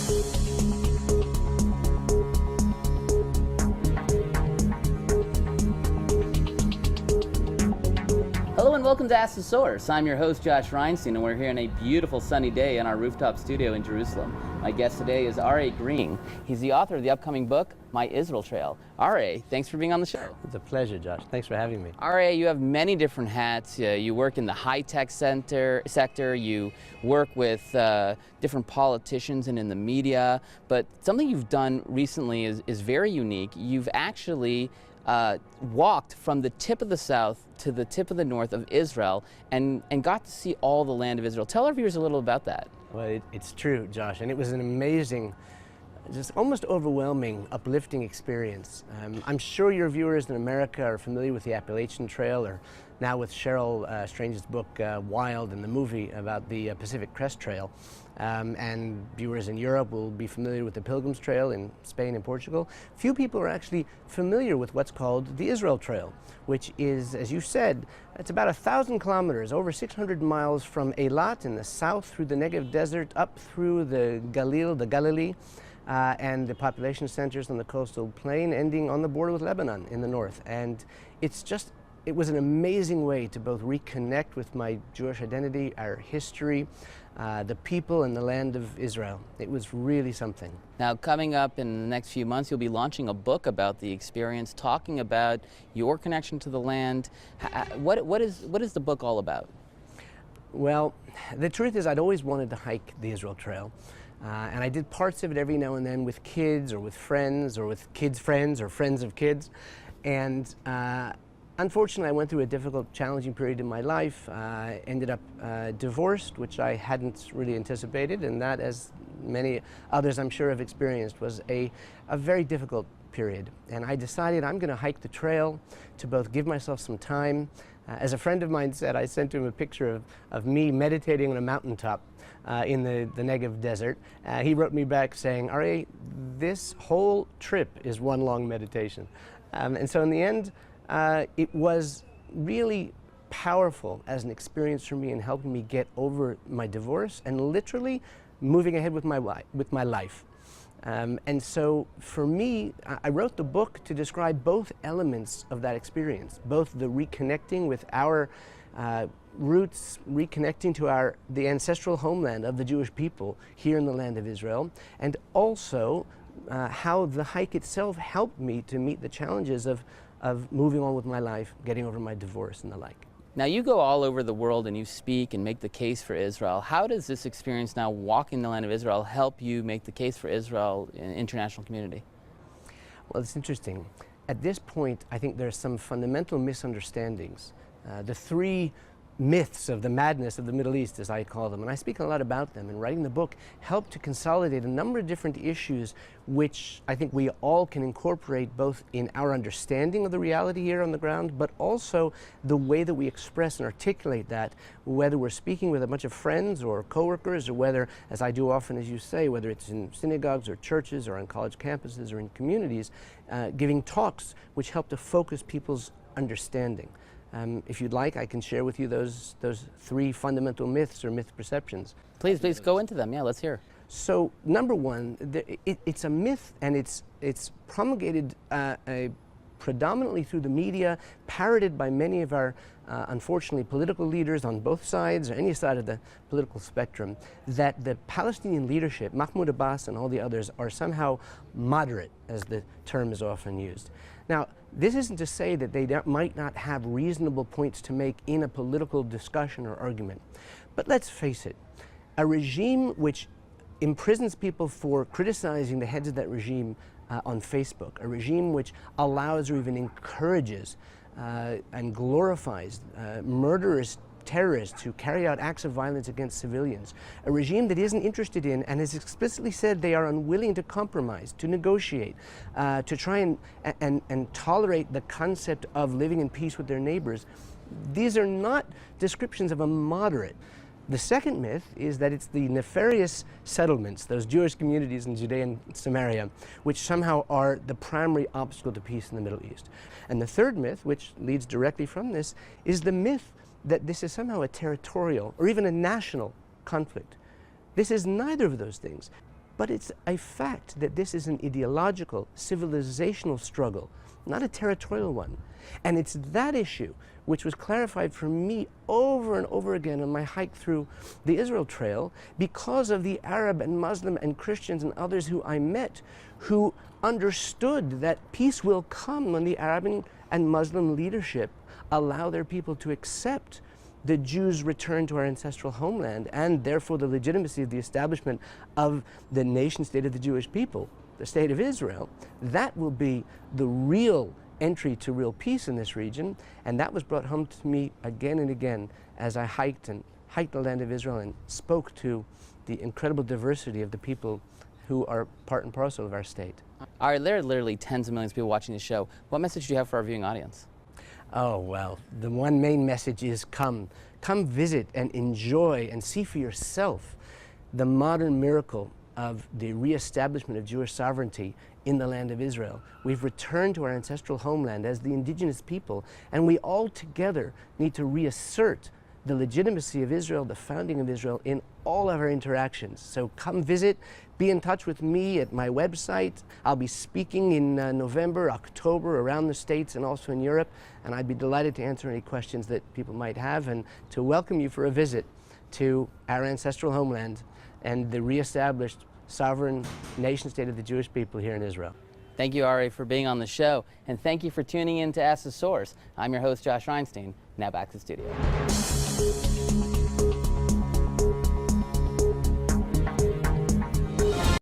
Hello and welcome to Ask the Source. I'm your host, Josh Reinstein, and we're here on a beautiful sunny day in our rooftop studio in Jerusalem. My guest today is Aryeh Green. He's the author of the upcoming book, My Israel Trail. Aryeh, thanks for being on the show. It's a pleasure, Josh. Thanks for having me. Aryeh, you have many different hats. You work in the high-tech sector. You work with different politicians and in the media. But something you've done recently is very unique. You've actually walked from the tip of the south to the tip of the north of Israel and got to see all the land of Israel. Tell our viewers a little about that. Well, it's true, Josh, and it was an amazing, just almost overwhelming, uplifting experience. I'm sure your viewers in America are familiar with the Appalachian Trail, or now with Cheryl Strange's book, Wild, and the movie about the Pacific Crest Trail. And viewers in Europe will be familiar with the Pilgrim's Trail in Spain and Portugal. Few people are actually familiar with what's called the Israel Trail, which is, as you said, it's about 1,000 kilometers, over 600 miles from Eilat in the south through the Negev Desert, up through the Galilee, and the population centers on the coastal plain, ending on the border with Lebanon in the north. And it was an amazing way to both reconnect with my Jewish identity, our history, the people and the land of Israel. It was really something. Now, coming up in the next few months, you'll be launching a book about the experience, talking about your connection to the land. What is the book all about? Well, the truth is I'd always wanted to hike the Israel Trail. And I did parts of it every now and then with kids or with friends or with kids' friends or friends of kids. And unfortunately, I went through a difficult, challenging period in my life. Ended up divorced, which I hadn't really anticipated, and that, as many others I'm sure have experienced, was a very difficult period. And I decided I'm going to hike the trail to both give myself some time. As a friend of mine said, I sent him a picture of me meditating on a mountaintop in the Negev Desert. He wrote me back saying, Aryeh, this whole trip is one long meditation. And so in the end, it was really powerful as an experience for me in helping me get over my divorce and literally moving ahead with my life. And so for me, I wrote the book to describe both elements of that experience, both the reconnecting with our roots, reconnecting to the ancestral homeland of the Jewish people here in the land of Israel, and also how the hike itself helped me to meet the challenges of moving on with my life, getting over my divorce and the like. Now, you go all over the world and you speak and make the case for Israel. How does this experience now walking the land of Israel help you make the case for Israel in the international community? Well, it's interesting. At this point, I think there are some fundamental misunderstandings. The three myths of the madness of the Middle East, as I call them, and I speak a lot about them, and writing the book helped to consolidate a number of different issues which I think we all can incorporate both in our understanding of the reality here on the ground, but also the way that we express and articulate that, whether we're speaking with a bunch of friends or coworkers, or whether, as I do often, as you say, whether it's in synagogues or churches or on college campuses or in communities, giving talks which help to focus people's understanding. If you'd like, I can share with you those three fundamental myths or myth perceptions. Please go into them. Yeah, let's hear. So, number one, it's a myth, and it's promulgated predominantly through the media, parroted by many of our, unfortunately, political leaders on both sides, or any side of the political spectrum, that the Palestinian leadership, Mahmoud Abbas and all the others, are somehow moderate, as the term is often used. Now, this isn't to say that they might not have reasonable points to make in a political discussion or argument. But let's face it, a regime which imprisons people for criticizing the heads of that regime on Facebook, a regime which allows or even encourages and glorifies murderous terrorists who carry out acts of violence against civilians, a regime that isn't interested in and has explicitly said they are unwilling to compromise, to negotiate, to try and tolerate the concept of living in peace with their neighbors. These are not descriptions of a moderate. The second myth is that it's the nefarious settlements, those Jewish communities in Judea and Samaria, which somehow are the primary obstacle to peace in the Middle East. And the third myth, which leads directly from this, is the myth that this is somehow a territorial or even a national conflict. This is neither of those things. But it's a fact that this is an ideological, civilizational struggle, not a territorial one. And it's that issue which was clarified for me over and over again on my hike through the Israel Trail because of the Arab and Muslim and Christians and others who I met who understood that peace will come when the Arab and Muslim leadership allow their people to accept the Jews' return to our ancestral homeland and therefore the legitimacy of the establishment of the nation state of the Jewish people, the state of Israel. That will be the real entry to real peace in this region, and that was brought home to me again and again as I hiked the land of Israel and spoke to the incredible diversity of the people who are part and parcel of our state. All right, there are literally tens of millions of people watching the show. What message do you have for our viewing audience? Oh, well, the one main message is come visit and enjoy and see for yourself the modern miracle of the reestablishment of Jewish sovereignty in the land of Israel. We've returned to our ancestral homeland as the indigenous people, and we all together need to reassert the legitimacy of Israel, the founding of Israel, in all of our interactions. So come visit, be in touch with me at my website. I'll be speaking in November, October, around the States and also in Europe, and I'd be delighted to answer any questions that people might have and to welcome you for a visit to our ancestral homeland and the reestablished sovereign nation state of the Jewish people here in Israel. Thank you, Aryeh, for being on the show, and thank you for tuning in to Ask the Source. I'm your host, Josh Reinstein. Now back to the studio.